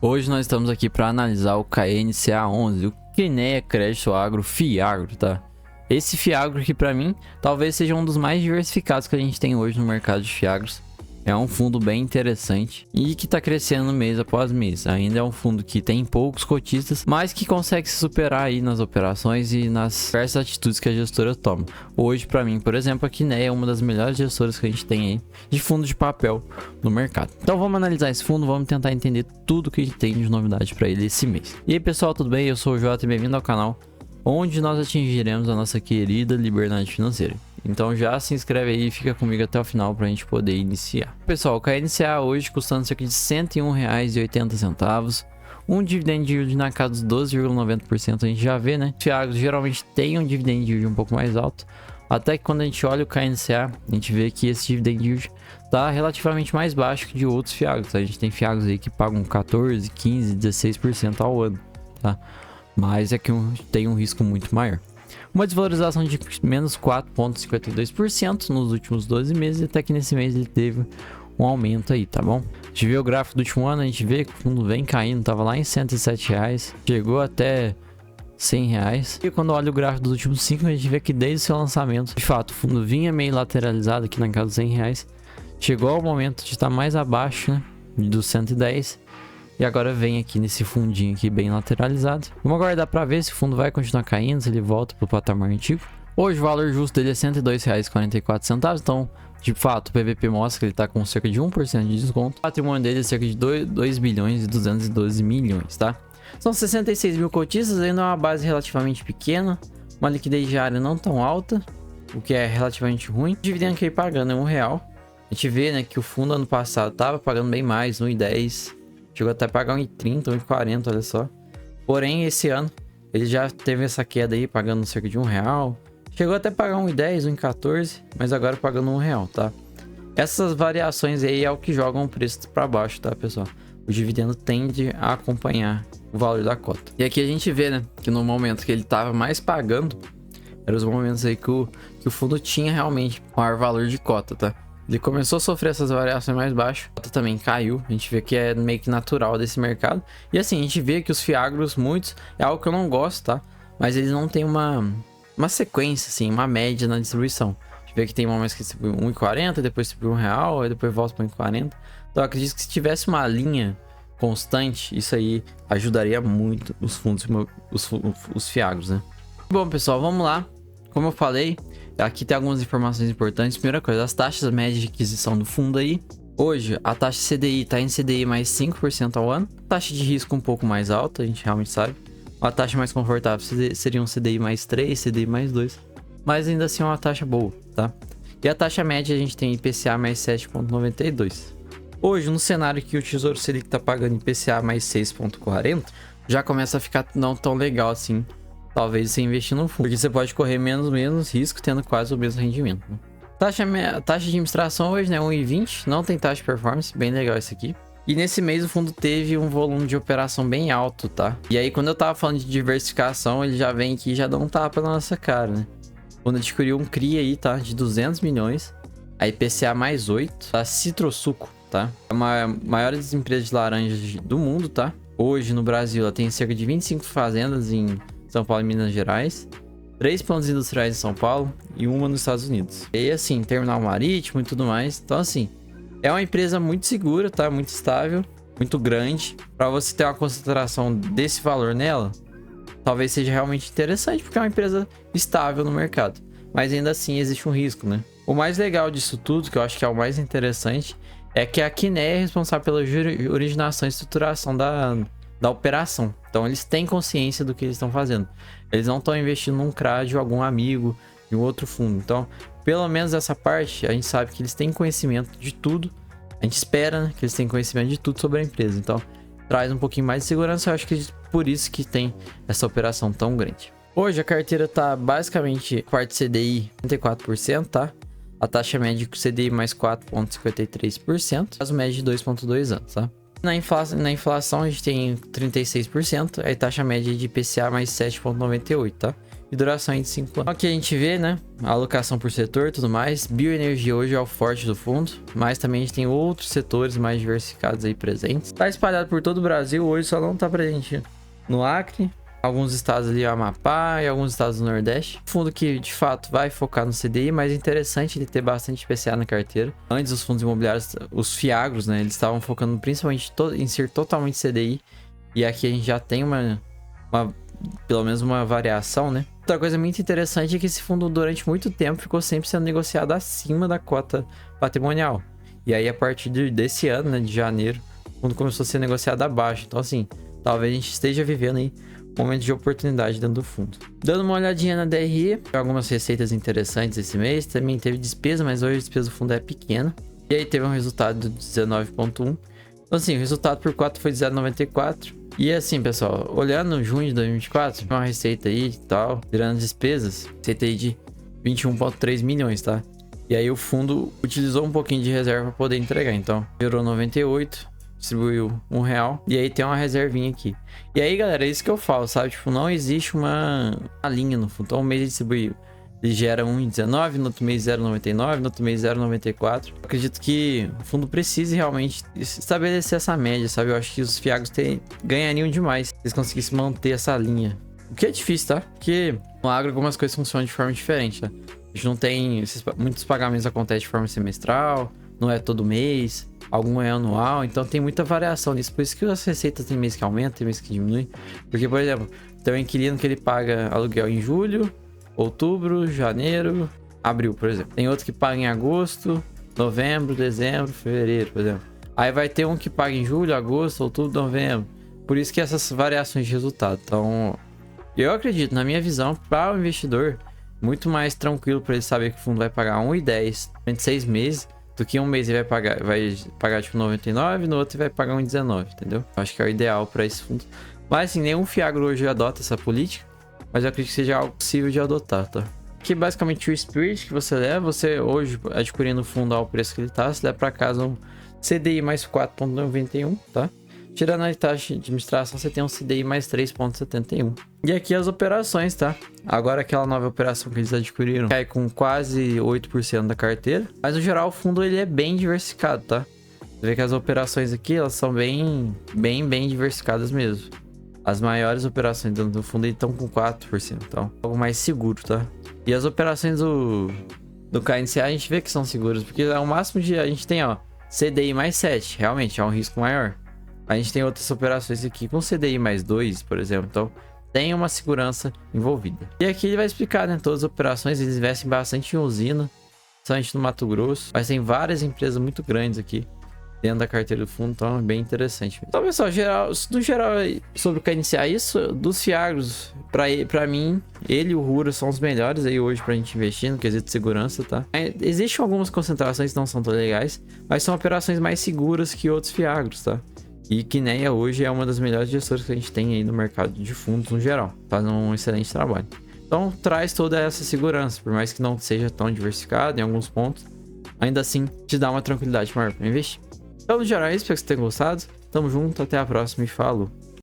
Hoje nós estamos aqui para analisar o KNCA11, o Kinea Crédito Agro Fiagro, tá? Esse Fiagro aqui para mim, talvez seja um dos mais diversificados que a gente tem hoje no mercado de Fiagros. É um fundo bem interessante e que está crescendo mês após mês. Ainda é um fundo que tem poucos cotistas, mas que consegue se superar aí nas operações e nas diversas atitudes que a gestora toma. Hoje, para mim, por exemplo, a Kinea é uma das melhores gestoras que a gente tem aí de fundo de papel no mercado. Então vamos analisar esse fundo, vamos tentar entender tudo que a gente tem de novidade para ele esse mês. E aí pessoal, tudo bem? Eu sou o Jota e bem-vindo ao canal, onde nós atingiremos a nossa querida liberdade financeira. Então já se inscreve aí e fica comigo até o final para a gente poder iniciar. Pessoal, o KNCA hoje custando cerca de R$ 101,80. Um dividend yield na casa dos 12,90%, a gente já vê, né? Fiagros geralmente tem um dividend yield um pouco mais alto. Até que quando a gente olha o KNCA, a gente vê que esse dividend yield está relativamente mais baixo que de outros Fiagros. A gente tem Fiagros aí que pagam 14, 15, 16% ao ano, tá? Mas é que tem um risco muito maior. Uma desvalorização de menos 4,52% nos últimos 12 meses, até que nesse mês ele teve um aumento aí, tá bom? A gente vê o gráfico do último ano, a gente vê que o fundo vem caindo, tava lá em R$ 107, chegou até R$ 100. E quando olha o gráfico dos últimos 5, a gente vê que desde o seu lançamento, de fato, o fundo vinha meio lateralizado aqui na casa dos R$ 100, chegou ao momento de estar mais abaixo, né, dos 110. E agora vem aqui nesse fundinho aqui bem lateralizado. Vamos aguardar para ver se o fundo vai continuar caindo, se ele volta para o patamar antigo. Hoje o valor justo dele é R$ 102,44. Então, de fato, o PVP mostra que ele está com cerca de 1% de desconto. O patrimônio dele é cerca de 2 bilhões e 212 milhões, tá? São 66 mil cotistas, ainda é uma base relativamente pequena. Uma liquidez diária não tão alta, o que é relativamente ruim. O dividendo que ele pagando é R$1. A gente vê, né, que o fundo ano passado estava pagando bem mais, R$1,10. Chegou até a pagar 1,30, 1,40, olha só. Porém, esse ano, ele já teve essa queda aí, pagando cerca de R$1. Chegou até a pagar 1,10, 1,14, mas agora pagando R$1, tá? Essas variações aí é o que jogam o preço para baixo, tá, pessoal? O dividendo tende a acompanhar o valor da cota. E aqui a gente vê, né, que no momento que ele tava mais pagando, eram os momentos aí que o fundo tinha realmente maior valor de cota, tá? Ele começou a sofrer essas variações mais baixas, a cota também caiu, a gente vê que é meio que natural desse mercado. E assim, a gente vê que os Fiagros, muitos, é algo que eu não gosto, tá? Mas eles não têm uma sequência, assim, uma média na distribuição. A gente vê que tem momentos que distribui 1,40, depois distribui R$1, aí depois volta para 1,40. Então eu acredito que se tivesse uma linha constante, isso aí ajudaria muito os fundos, os Fiagros, né? Bom, pessoal, vamos lá. Como eu falei, aqui tem algumas informações importantes. Primeira coisa, as taxas médias de aquisição do fundo aí. Hoje, a taxa CDI está em CDI mais 5% ao ano. Taxa de risco um pouco mais alta, a gente realmente sabe. A taxa mais confortável seria um CDI mais 3, CDI mais 2. Mas ainda assim é uma taxa boa, tá? E a taxa média a gente tem IPCA mais 7,92. Hoje, no cenário que o Tesouro Selic está pagando IPCA mais 6,40, já começa a ficar não tão legal assim. Talvez você investir no fundo, porque você pode correr menos risco, tendo quase o mesmo rendimento, né? Taxa de administração hoje, né, 1,20, não tem taxa de performance, bem legal isso aqui. E nesse mês o fundo teve um volume de operação bem alto, tá? E aí quando eu tava falando de diversificação, ele já vem aqui e já dá um tapa na nossa cara, né? Quando adquiriu um CRI aí, tá, de 200 milhões, a IPCA mais 8, a Citrosuco, tá? É uma maiores empresas de laranja do mundo, tá? Hoje no Brasil ela tem cerca de 25 fazendas em São Paulo e Minas Gerais, 3 planos industriais em São Paulo e uma nos Estados Unidos. E assim, terminal marítimo e tudo mais. Então assim, é uma empresa muito segura, tá? Muito estável, muito grande. Para você ter uma concentração desse valor nela, talvez seja realmente interessante, porque é uma empresa estável no mercado. Mas ainda assim existe um risco, né? O mais legal disso tudo, que eu acho que é o mais interessante, é que a Kinea é responsável pela originação e estruturação da operação. Então eles têm consciência do que eles estão fazendo. Eles não estão investindo num CRA de algum amigo, de um outro fundo. Então, pelo menos essa parte, a gente sabe que eles têm conhecimento de tudo. A gente espera, né, que eles têm conhecimento de tudo sobre a empresa. Então, traz um pouquinho mais de segurança. Eu acho que é por isso que tem essa operação tão grande. Hoje a carteira está basicamente quarto CDI 34%, tá? A taxa média do CDI mais 4,53%. Prazo médio de 2,2 anos, tá? Na inflação a gente tem 36%, aí taxa média de IPCA mais 7,98, tá? e duração aí de 5 anos. Aqui a gente vê, né, a alocação por setor e tudo mais. Bioenergia hoje é o forte do fundo, mas também a gente tem outros setores mais diversificados aí presentes. Tá espalhado por todo o Brasil, hoje só não tá presente no Acre, alguns estados ali, Amapá e alguns estados do Nordeste. Fundo que de fato vai focar no CDI, mas é interessante ele ter bastante IPCA na carteira. Antes os fundos imobiliários, os FIAGROS, né, eles estavam focando principalmente em ser totalmente CDI. E aqui a gente já tem pelo menos uma variação, né? Outra coisa muito interessante é que esse fundo durante muito tempo ficou sempre sendo negociado acima da cota patrimonial. E aí a partir desse ano, né, de janeiro, o fundo começou a ser negociado abaixo. Então assim, talvez a gente esteja vivendo aí momento de oportunidade dentro do fundo. Dando uma olhadinha na DRE, algumas receitas interessantes esse mês. Também teve despesa, mas hoje a despesa do fundo é pequena. E aí teve um resultado de 19,1. Então assim, o resultado por 4 foi de 0,94. E assim, pessoal, olhando junho de 2024, uma receita aí e tal, virando despesas, receita aí de 21,3 milhões, tá? E aí o fundo utilizou um pouquinho de reserva para poder entregar. Então, gerou 98, distribuiu R$1. E aí tem uma reservinha aqui. E aí, galera, é isso que eu falo, sabe? Tipo, não existe uma linha no fundo. Então, um mês ele distribuiu. Ele gera 1,19, no outro mês 0,99, no outro mês 0,94. Acredito que o fundo precise realmente estabelecer essa média, sabe? Eu acho que os FIAGROS ganhariam demais se eles conseguissem manter essa linha. O que é difícil, tá? Porque no agro algumas coisas funcionam de forma diferente, tá? A gente não tem... muitos pagamentos acontecem de forma semestral, não é todo mês, algum é anual, então tem muita variação nisso. Por isso que as receitas tem mês que aumenta, tem mês que diminui. Porque, por exemplo, tem um inquilino que ele paga aluguel em julho, outubro, janeiro, abril, por exemplo. Tem outro que paga em agosto, novembro, dezembro, fevereiro, por exemplo. Aí vai ter um que paga em julho, agosto, outubro, novembro. Por isso que essas variações de resultado. Então, eu acredito, na minha visão, para o investidor, muito mais tranquilo para ele saber que o fundo vai pagar 1,10 durante 6 meses, do que um mês ele vai pagar tipo 99, no outro ele vai pagar 1,19, entendeu? Eu acho que é o ideal para esse fundo. Mas assim, nenhum FIAGRO hoje adota essa política. Mas eu acredito que seja algo possível de adotar, tá? Aqui basicamente o Spirit que você leva, você hoje adquirindo o fundo ao preço que ele tá, você leva para casa um CDI mais 4,91, tá? Tirando a taxa de administração, você tem um CDI mais 3,71. E aqui as operações, tá? Agora aquela nova operação que eles adquiriram cai com quase 8% da carteira. Mas no geral o fundo ele é bem diversificado, tá? Você vê que as operações aqui, elas são bem diversificadas mesmo. As maiores operações dentro do fundo estão com 4%, então algo mais seguro, tá? E as operações do KNCA a gente vê que são seguras, porque é o máximo de... A gente tem, ó, CDI mais 7, realmente é um risco maior. A gente tem outras operações aqui com CDI mais 2, por exemplo, então tem uma segurança envolvida. E aqui ele vai explicar, né, todas as operações, eles investem bastante em usina, principalmente no Mato Grosso, mas tem várias empresas muito grandes aqui dentro da carteira do fundo, então é bem interessante. Então, pessoal, no geral, sobre o KNCA, isso dos FIAGROS, pra mim, ele e o Rura são os melhores aí hoje pra gente investir no quesito de segurança, tá? Existem algumas concentrações que não são tão legais, mas são operações mais seguras que outros FIAGROS, tá? E Kinea hoje é uma das melhores gestoras que a gente tem aí no mercado de fundos no geral, faz um excelente trabalho. Então, traz toda essa segurança, por mais que não seja tão diversificado em alguns pontos, ainda assim, te dá uma tranquilidade maior pra investir. Então, no geral, é isso. Espero que vocês tenham gostado. Tamo junto, até a próxima e falou!